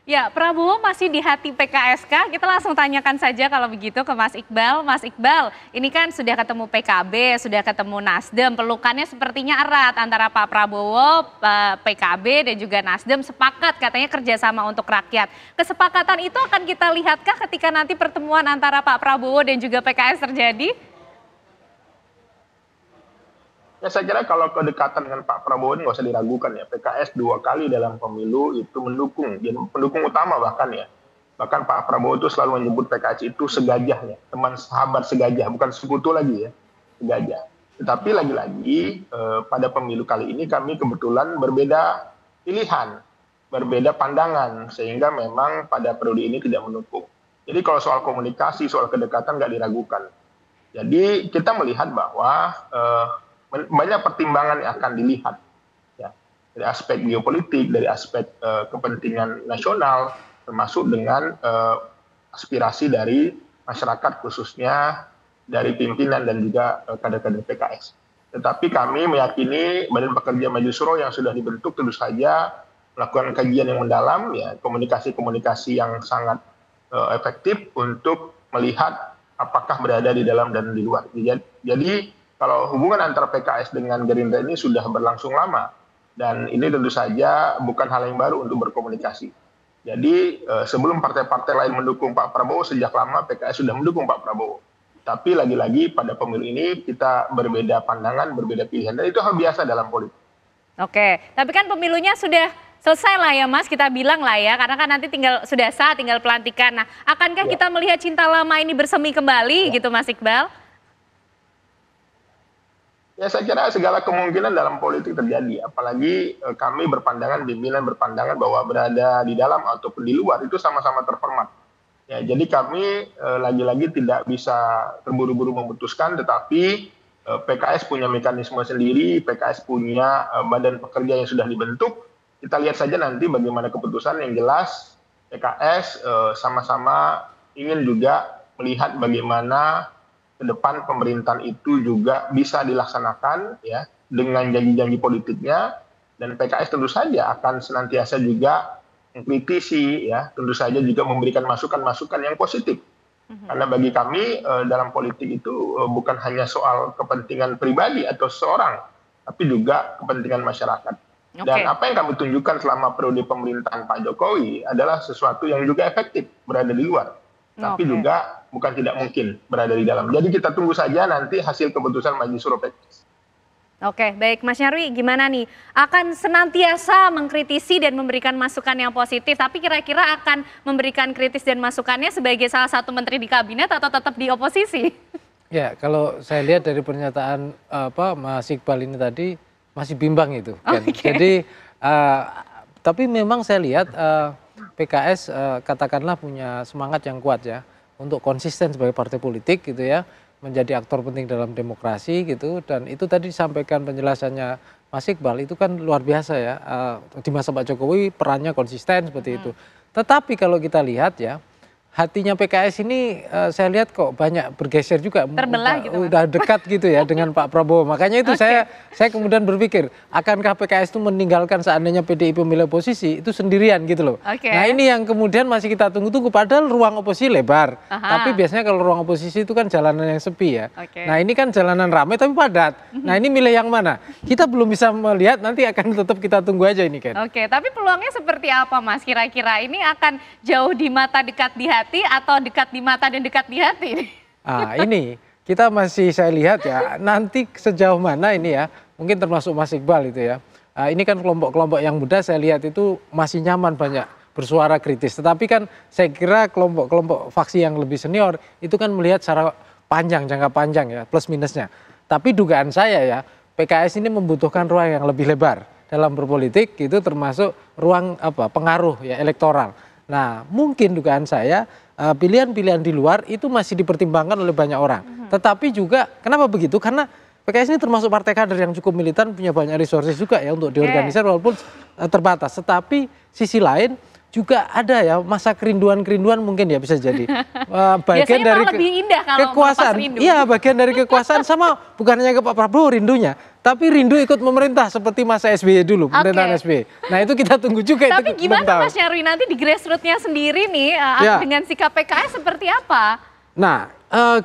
Ya, Prabowo masih di hati PKS-kah? Kita langsung tanyakan saja kalau begitu ke Mas Iqbal. Mas Iqbal, ini kan sudah ketemu PKB, sudah ketemu Nasdem, pelukannya sepertinya erat antara Pak Prabowo, PKB dan juga Nasdem sepakat katanya kerjasama untuk rakyat. Kesepakatan itu akan kita lihatkah ketika nanti pertemuan antara Pak Prabowo dan juga PKS terjadi? Ya saya kira kalau kedekatan dengan Pak Prabowo ini nggak usah diragukan ya. PKS 2 kali dalam pemilu itu mendukung, jadi pendukung utama bahkan ya. Bahkan Pak Prabowo itu selalu menyebut PKS itu segajahnya, teman sahabat segajah, bukan sekutu lagi ya, segajah. Tetapi lagi-lagi pada pemilu kali ini kami kebetulan berbeda pilihan, berbeda pandangan, sehingga memang pada periode ini tidak mendukung. Jadi kalau soal komunikasi, soal kedekatan nggak diragukan. Jadi kita melihat bahwa banyak pertimbangan yang akan dilihat ya, dari aspek geopolitik, dari aspek kepentingan nasional, termasuk dengan aspirasi dari masyarakat khususnya dari pimpinan dan juga kader-kader PKS. Tetapi kami meyakini Badan Pekerja Majelis Syuro yang sudah dibentuk tentu saja melakukan kajian yang mendalam, ya, komunikasi-komunikasi yang sangat efektif untuk melihat apakah berada di dalam dan di luar. Jadi kalau hubungan antara PKS dengan Gerindra ini sudah berlangsung lama, dan ini tentu saja bukan hal yang baru untuk berkomunikasi. Jadi sebelum partai-partai lain mendukung Pak Prabowo, sejak lama PKS sudah mendukung Pak Prabowo. Tapi lagi-lagi pada pemilu ini kita berbeda pandangan, berbeda pilihan, dan itu hal biasa dalam politik. Oke, tapi kan pemilunya sudah selesai lah ya Mas, kita bilang lah ya, karena kan nanti sudah sah, tinggal pelantikan. Nah, akankah kita melihat cinta lama ini bersemi kembali gitu Mas Iqbal? Ya saya kira segala kemungkinan dalam politik terjadi, apalagi kami berpandangan, pimpinan berpandangan bahwa berada di dalam ataupun di luar itu sama-sama terhormat. Ya, jadi kami lagi-lagi tidak bisa terburu-buru memutuskan, tetapi PKS punya mekanisme sendiri, PKS punya badan pekerja yang sudah dibentuk. Kita lihat saja nanti bagaimana keputusan. Yang jelas PKS sama-sama ingin juga melihat bagaimana ke depan pemerintahan itu juga bisa dilaksanakan ya dengan janji-janji politiknya, dan PKS tentu saja akan senantiasa juga mengkritisi ya, tentu saja juga memberikan masukan-masukan yang positif. Karena bagi kami dalam politik itu bukan hanya soal kepentingan pribadi atau seseorang, tapi juga kepentingan masyarakat. Dan apa yang kami tunjukkan selama periode pemerintahan Pak Jokowi adalah sesuatu yang juga efektif berada di luar, tapi juga bukan tidak mungkin berada di dalam. Jadi kita tunggu saja nanti hasil keputusan Majelis Syuro PKS. Oke, baik Mas Nyarwi, gimana nih? Akan senantiasa mengkritisi dan memberikan masukan yang positif, tapi kira-kira akan memberikan kritis dan masukannya sebagai salah satu menteri di kabinet atau tetap di oposisi? Ya, kalau saya lihat dari pernyataan Mas Iqbal ini tadi masih bimbang itu. Kan? Jadi, tapi memang saya lihat PKS katakanlah punya semangat yang kuat ya untuk konsisten sebagai partai politik gitu ya, menjadi aktor penting dalam demokrasi gitu, dan itu tadi disampaikan penjelasannya Mas Iqbal itu kan luar biasa ya, di masa Pak Jokowi perannya konsisten seperti itu. Tetapi kalau kita lihat ya, hatinya PKS ini saya lihat kok banyak bergeser juga, terbelah gitu, udah dekat gitu ya dengan Pak Prabowo. Makanya itu saya kemudian berpikir, akankah PKS itu meninggalkan seandainya PDIP memilih oposisi itu sendirian gitu loh. Nah ini yang kemudian masih kita tunggu-tunggu, padahal ruang oposisi lebar. Tapi biasanya kalau ruang oposisi itu kan jalanan yang sepi ya. Nah ini kan jalanan ramai tapi padat. Nah ini milih yang mana? Kita belum bisa melihat, nanti akan tetap kita tunggu aja ini kan. Tapi peluangnya seperti apa Mas? Kira-kira ini akan jauh di mata dekat di hati atau dekat di mata dan dekat di hati? Ini kita masih saya lihat ya, nanti sejauh mana ini ya, mungkin termasuk Mas Iqbal itu ya. Ini kan kelompok-kelompok yang muda saya lihat itu masih nyaman banyak bersuara kritis. Tetapi kan saya kira kelompok-kelompok faksi yang lebih senior itu kan melihat secara panjang, jangka panjang ya, plus minusnya. Tapi dugaan saya ya, PKS ini membutuhkan ruang yang lebih lebar dalam berpolitik, itu termasuk ruang pengaruh ya elektoral. Nah mungkin dugaan saya pilihan-pilihan di luar itu masih dipertimbangkan oleh banyak orang. Tetapi juga kenapa begitu? Karena PKS ini termasuk partai kader yang cukup militan, punya banyak resources juga ya untuk diorganisir walaupun terbatas. Tetapi sisi lain juga ada ya masa kerinduan-kerinduan mungkin ya bisa jadi. Bagian Biasanya dari malah lebih indah kalau kekuasaan. melepas rindu. Iya, bagian dari kekuasaan sama bukan hanya ke Pak Prabowo rindunya, tapi rindu ikut memerintah seperti masa SBY dulu, pemerintahan SBY. Nah, itu kita tunggu juga. Tapi itu gimana belum tahu. Mas Nyarwi nanti di grassroots-nya sendiri nih dengan sikap PKS seperti apa? Nah,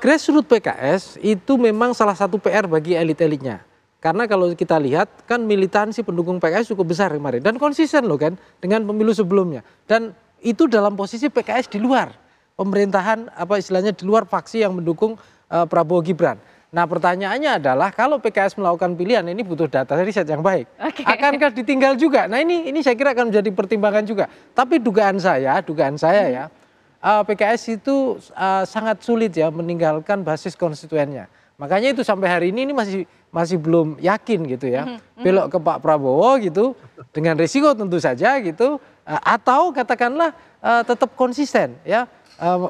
grassroots PKS itu memang salah satu PR bagi elit-elitnya. Karena kalau kita lihat kan militansi pendukung PKS cukup besar kemarin dan konsisten loh kan dengan pemilu sebelumnya. Dan itu dalam posisi PKS di luar pemerintahan, apa istilahnya di luar faksi yang mendukung Prabowo Gibran. Nah, pertanyaannya adalah kalau PKS melakukan pilihan ini butuh data riset yang baik. Akankah ditinggal juga? Nah, ini saya kira akan menjadi pertimbangan juga. Tapi dugaan saya ya PKS itu sangat sulit ya meninggalkan basis konstituennya. Makanya itu sampai hari ini masih belum yakin gitu ya. Belok ke Pak Prabowo gitu dengan risiko tentu saja gitu atau katakanlah tetap konsisten ya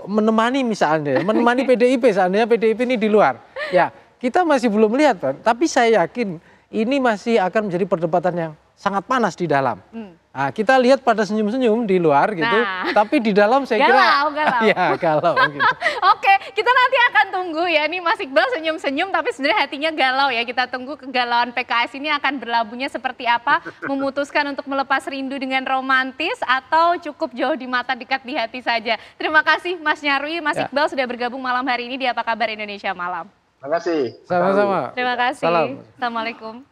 menemani misalnya menemani PDIP seandainya PDIP ini di luar. Ya, kita masih belum lihat Pak, tapi saya yakin ini masih akan menjadi perdebatan yang sangat panas di dalam. Nah, kita lihat pada senyum-senyum di luar gitu, tapi di dalam saya kira ya galau gitu. Oke, kita nanti akan tunggu ya. Ini Mas Iqbal senyum-senyum tapi sebenarnya hatinya galau ya. Kita tunggu kegalauan PKS ini akan berlabuhnya seperti apa, memutuskan untuk melepas rindu dengan romantis atau cukup jauh di mata dekat di hati saja. Terima kasih Mas Nyarwi, Mas Iqbal sudah bergabung malam hari ini di Apa Kabar Indonesia Malam. Terima kasih. Sama-sama. Terima kasih. Salam. Assalamualaikum.